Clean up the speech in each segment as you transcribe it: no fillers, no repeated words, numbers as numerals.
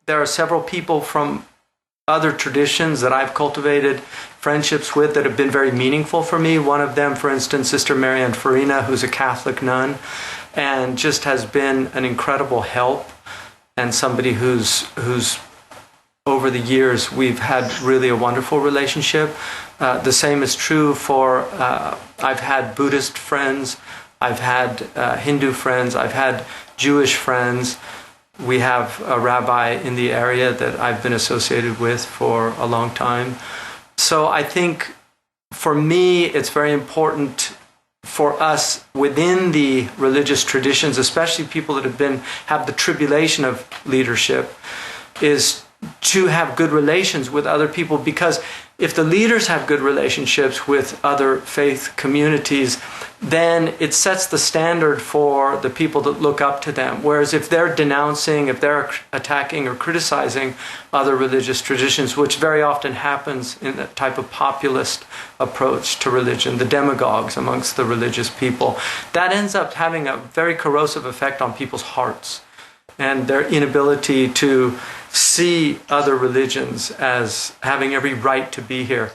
there are several people from other traditions that I've cultivated friendships with that have been very meaningful for me. One of them, for instance, Sister Marianne Farina, who's a Catholic nun, and just has been an incredible help, and somebody who's over the years we've had really a wonderful relationship. The same is true for, I've had Buddhist friends, I've had Hindu friends, I've had Jewish friends. We have a rabbi in the area that I've been associated with for a long time. So I think for me, it's very important for us within the religious traditions, especially people that have the tribulation of leadership, is to have good relations with other people, because if the leaders have good relationships with other faith communities, then it sets the standard for the people that look up to them. Whereas if they're denouncing, if they're attacking or criticizing other religious traditions, which very often happens in that type of populist approach to religion, the demagogues amongst the religious people, that ends up having a very corrosive effect on people's hearts and their inability to see other religions as having every right to be here.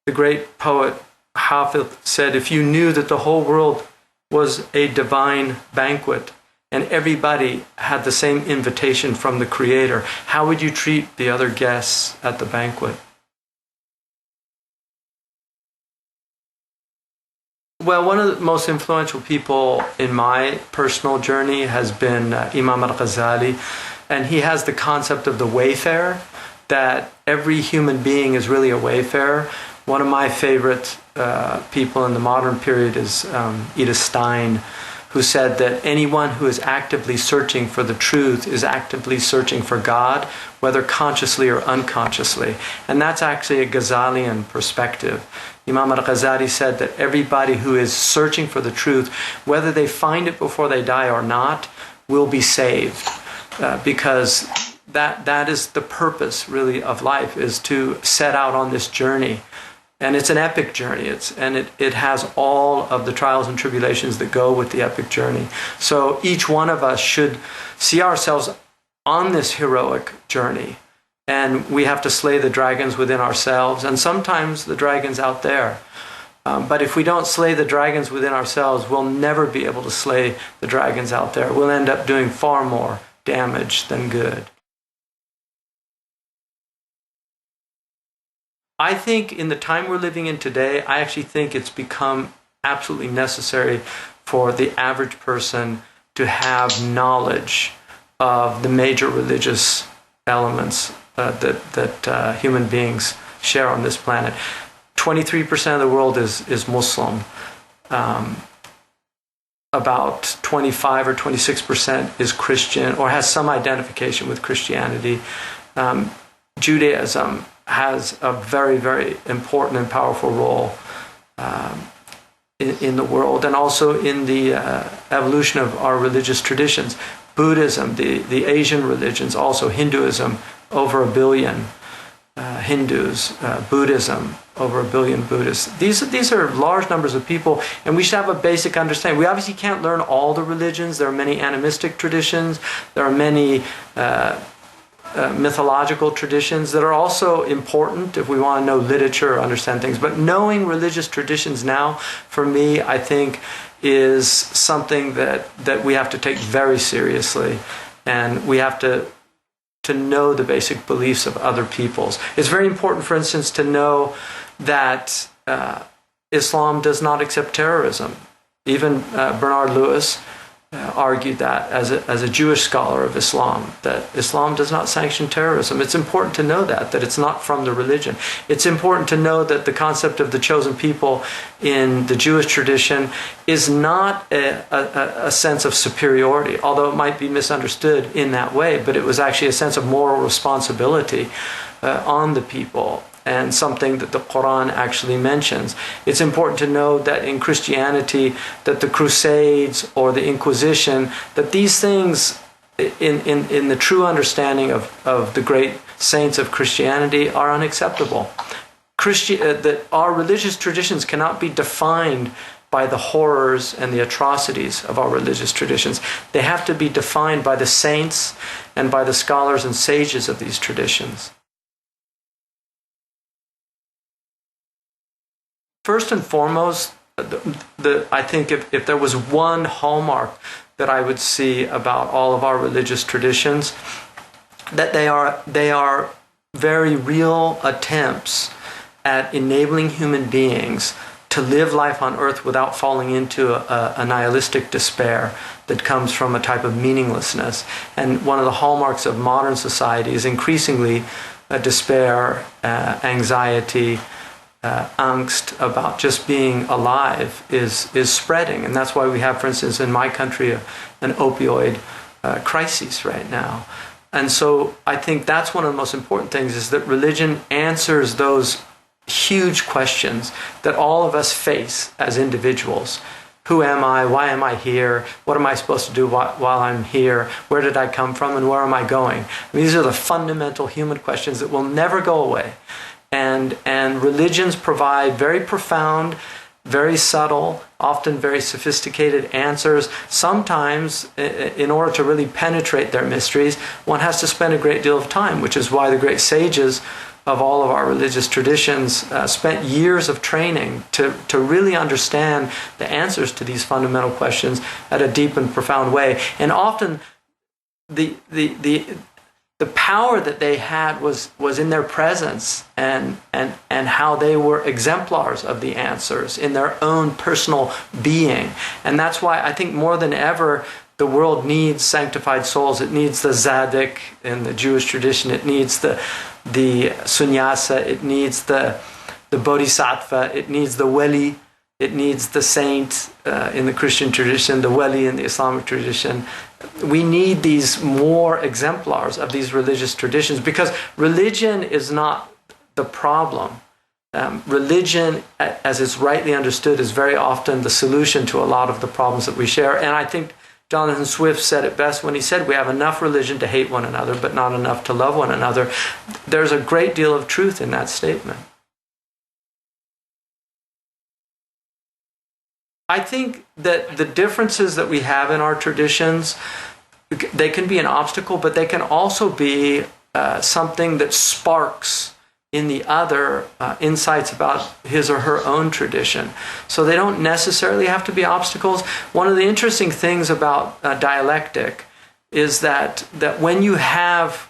The great poet Hafiz said, if you knew that the whole world was a divine banquet and everybody had the same invitation from the Creator, how would you treat the other guests at the banquet? Well, one of the most influential people in my personal journey has been Imam al-Ghazali, and he has the concept of the wayfarer, that every human being is really a wayfarer. One of my favorite people in the modern period is Edith Stein, who said that anyone who is actively searching for the truth is actively searching for God, whether consciously or unconsciously. And that's actually a Ghazalian perspective. Imam al-Ghazali said that everybody who is searching for the truth, whether they find it before they die or not, will be saved. Because that is the purpose, really, of life, is to set out on this journey. And it's an epic journey. It has all of the trials and tribulations that go with the epic journey. So each one of us should see ourselves on this heroic journey. And we have to slay the dragons within ourselves, and sometimes the dragons out there. But if we don't slay the dragons within ourselves, we'll never be able to slay the dragons out there. We'll end up doing far more damage than good. I think in the time we're living in today, I actually think it's become absolutely necessary for the average person to have knowledge of the major religious elements that human beings share on this planet. 23% of the world is Muslim. About 25 or 26% is Christian or has some identification with Christianity. Judaism has a very, very important and powerful role in the world, and also in the evolution of our religious traditions. Buddhism, the Asian religions, also Hinduism, over 1 billion Hindus, Buddhism, over 1 billion Buddhists. These are large numbers of people, and we should have a basic understanding. We obviously can't learn all the religions. There are many animistic traditions. There are many mythological traditions that are also important if we want to know literature or understand things. But knowing religious traditions now, for me, I think, is something that we have to take very seriously, and we have to know the basic beliefs of other peoples. It's very important, for instance, to know that Islam does not accept terrorism. Even Bernard Lewis argued that as a Jewish scholar of Islam, that Islam does not sanction terrorism. It's important to know that it's not from the religion. It's important to know that the concept of the chosen people in the Jewish tradition is not a sense of superiority, although it might be misunderstood in that way, but it was actually a sense of moral responsibility on the people, and something that the Quran actually mentions. It's important to know that in Christianity, that the Crusades or the Inquisition, that these things, in the true understanding of the great saints of Christianity, are unacceptable. That our religious traditions cannot be defined by the horrors and the atrocities of our religious traditions. They have to be defined by the saints and by the scholars and sages of these traditions. First and foremost, I think if there was one hallmark that I would see about all of our religious traditions, that they are very real attempts at enabling human beings to live life on earth without falling into a nihilistic despair that comes from a type of meaninglessness. And one of the hallmarks of modern society is increasingly despair, anxiety, angst about just being alive is spreading. And that's why we have, for instance, in my country, an opioid crisis right now. And so I think that's one of the most important things, is that religion answers those huge questions that all of us face as individuals. Who am I? Why am I here? What am I supposed to do while I'm here? Where did I come from and where am I going? These are the fundamental human questions that will never go away. And religions provide very profound, very subtle, often very sophisticated answers. Sometimes, in order to really penetrate their mysteries, one has to spend a great deal of time, which is why the great sages of all of our religious traditions spent years of training to really understand the answers to these fundamental questions at a deep and profound way. And often the power that they had was in their presence and how they were exemplars of the answers in their own personal being. And that's why I think more than ever the world needs sanctified souls. It needs the Tzaddik in the Jewish tradition. It needs the Sannyasa. It needs the Bodhisattva. It needs the Wali. It needs the saint in the Christian tradition, the Wali in the Islamic tradition. We need these more exemplars of these religious traditions, because religion is not the problem. Religion, as it's rightly understood, is very often the solution to a lot of the problems that we share. And I think Jonathan Swift said it best when he said, we have enough religion to hate one another, but not enough to love one another. There's a great deal of truth in that statement. I think that the differences that we have in our traditions, they can be an obstacle, but they can also be something that sparks in the other insights about his or her own tradition. So they don't necessarily have to be obstacles. One of the interesting things about dialectic is that when you have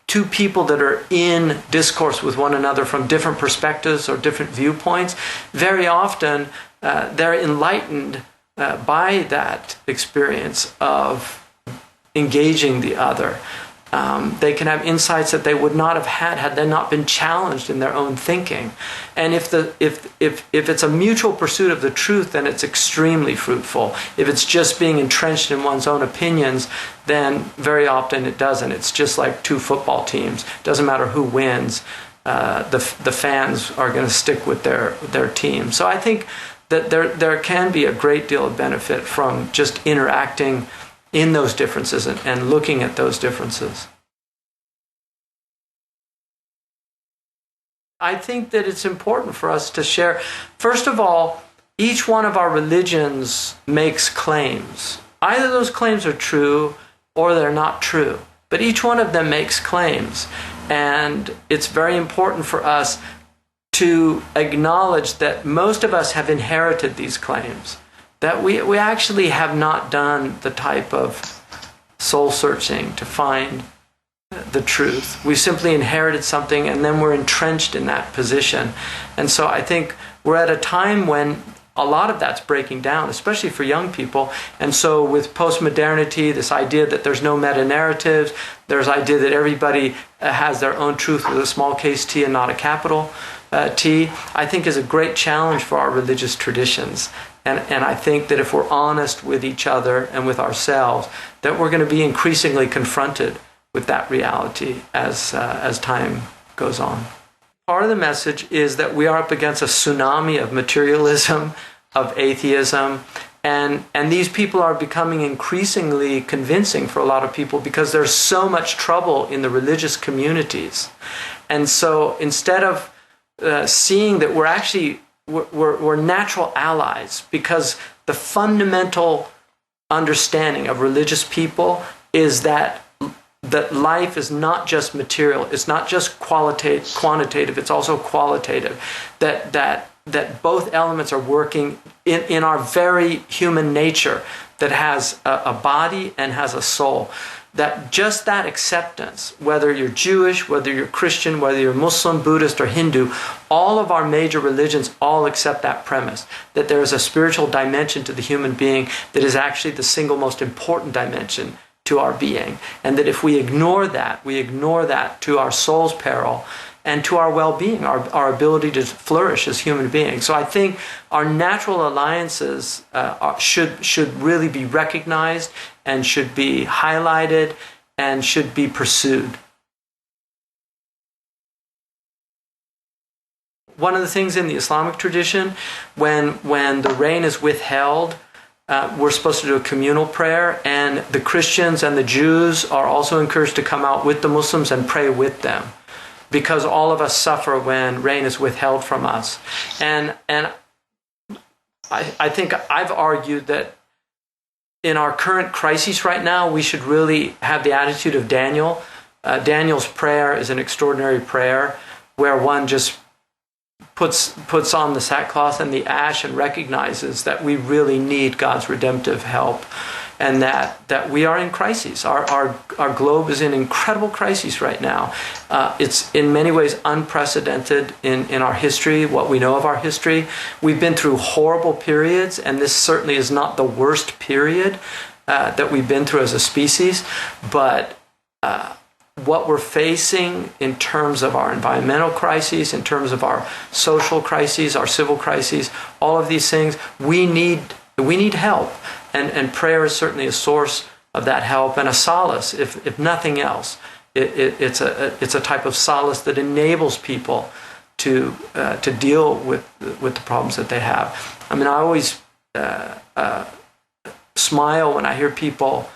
two people that are in discourse with one another from different perspectives or different viewpoints, very often they're enlightened by that experience of engaging the other. They can have insights that they would not have had they not been challenged in their own thinking. And if it's a mutual pursuit of the truth, then it's extremely fruitful. If it's just being entrenched in one's own opinions, then very often it doesn't. It's just like two football teams. It doesn't matter who wins. The fans are going to stick with their team. So I think that there can be a great deal of benefit from just interacting in those differences and looking at those differences. I think that it's important for us to share. First of all, each one of our religions makes claims. Either those claims are true or they're not true. But each one of them makes claims. And it's very important for us to acknowledge that most of us have inherited these claims. That we actually have not done the type of soul searching to find the truth. We simply inherited something and then we're entrenched in that position. And so I think we're at a time when a lot of that's breaking down, especially for young people. And so with postmodernity, this idea that there's no meta-narratives, there's the idea that everybody has their own truth with a small case T and not a capital T, I think is a great challenge for our religious traditions. And I think that if we're honest with each other and with ourselves, that we're going to be increasingly confronted with that reality as time goes on. Part of the message is that we are up against a tsunami of materialism, of atheism, and these people are becoming increasingly convincing for a lot of people because there's so much trouble in the religious communities. And so instead of seeing that we're actually we're natural allies, because the fundamental understanding of religious people is that life is not just material, it's not just quantitative, it's also qualitative. That both elements are working in our very human nature that has a body and has a soul. That just that acceptance, whether you're Jewish, whether you're Christian, whether you're Muslim, Buddhist, or Hindu, all of our major religions all accept that premise, that there is a spiritual dimension to the human being that is actually the single most important dimension to our being. And that if we ignore that to our soul's peril and to our well-being, our ability to flourish as human beings. So I think our natural alliances should really be recognized and should be highlighted and should be pursued. One of the things in the Islamic tradition, when the rain is withheld, we're supposed to do a communal prayer, and the Christians and the Jews are also encouraged to come out with the Muslims and pray with them, because all of us suffer when rain is withheld from us. And I think I've argued that in our current crisis right now, we should really have the attitude of Daniel. Daniel's prayer is an extraordinary prayer where one just puts on the sackcloth and the ash and recognizes that we really need God's redemptive help, and that we are in crisis. Our globe is in incredible crisis right now. It's in many ways unprecedented in our history, what we know of our history. We've been through horrible periods, and this certainly is not the worst period that we've been through as a species. But what we're facing in terms of our environmental crises, in terms of our social crises, our civil crises, all of these things, we need help. And prayer is certainly a source of that help and a solace, if nothing else. It's a type of solace that enables people to deal with the problems that they have. I mean, I always smile when I hear people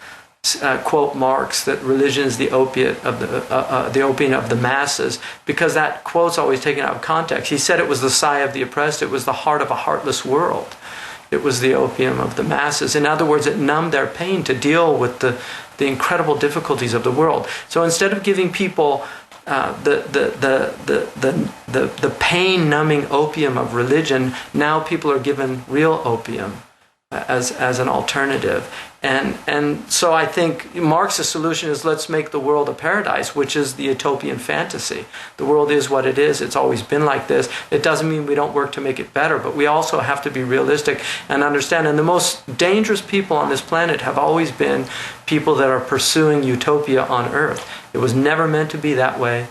quote Marx that religion is the opiate of the opium of the masses, because that quote's always taken out of context. He said it was the sigh of the oppressed. It was the heart of a heartless world. It was the opium of the masses. In other words, it numbed their pain to deal with the incredible difficulties of the world. So instead of giving people the pain-numbing opium of religion, now people are given real opium as an alternative. And so I think Marx's solution is, let's make the world a paradise, which is the utopian fantasy. The world is what it is. It's always been like this. It doesn't mean we don't work to make it better, but we also have to be realistic and understand. And the most dangerous people on this planet have always been people that are pursuing utopia on earth. It was never meant to be that way.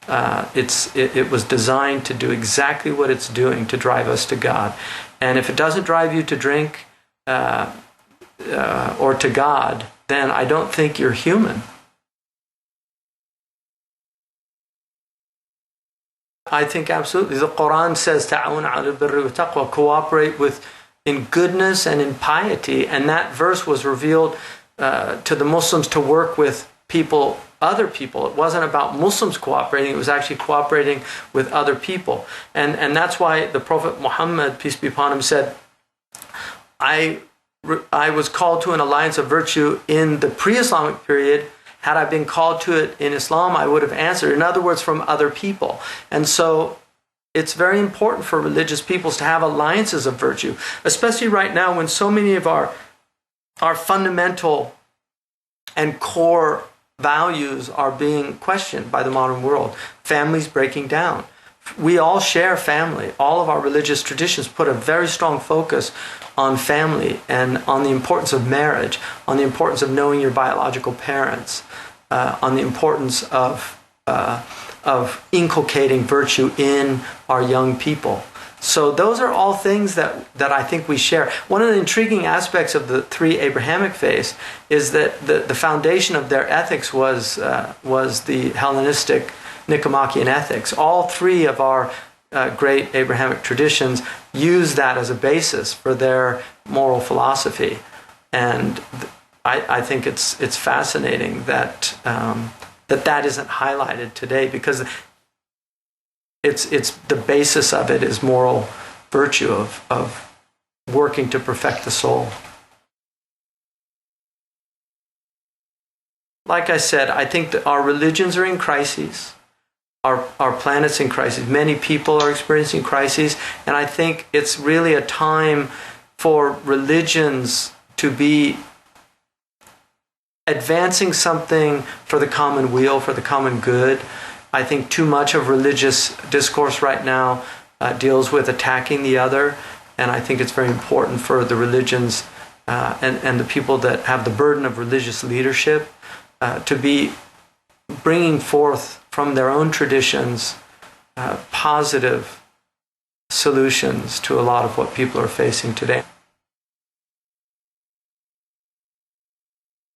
It was designed to do exactly what it's doing, to drive us to God. And if it doesn't drive you to drink, or to God, then I don't think you're human. I think absolutely. The Quran says, "Ta'awun 'ala al-birri wa taqwa," cooperate in goodness and in piety. And that verse was revealed to the Muslims to work with other people. It wasn't about Muslims cooperating, it was actually cooperating with other people. And that's why the Prophet Muhammad, peace be upon him, said, I was called to an alliance of virtue in the pre-Islamic period. Had I been called to it in Islam, I would have answered. In other words, from other people. And so it's very important for religious peoples to have alliances of virtue, especially right now when so many of our fundamental and core values are being questioned by the modern world. Families breaking down. We all share family. All of our religious traditions put a very strong focus on family and on the importance of marriage, on the importance of knowing your biological parents, on the importance of inculcating virtue in our young people. So those are all things that I think we share. One of the intriguing aspects of the three Abrahamic faiths is that the foundation of their ethics was the Hellenistic Nicomachean ethics. All three of our great Abrahamic traditions use that as a basis for their moral philosophy, and I think it's fascinating that that isn't highlighted today, because it's the basis of it is moral virtue of working to perfect the soul. Like I said, I think that our religions are in crises. Our planet's in crisis. Many people are experiencing crises. And I think it's really a time for religions to be advancing something for the common weal, for the common good. I think too much of religious discourse right now deals with attacking the other. And I think it's very important for the religions and the people that have the burden of religious leadership to be bringing forth from their own traditions positive solutions to a lot of what people are facing today.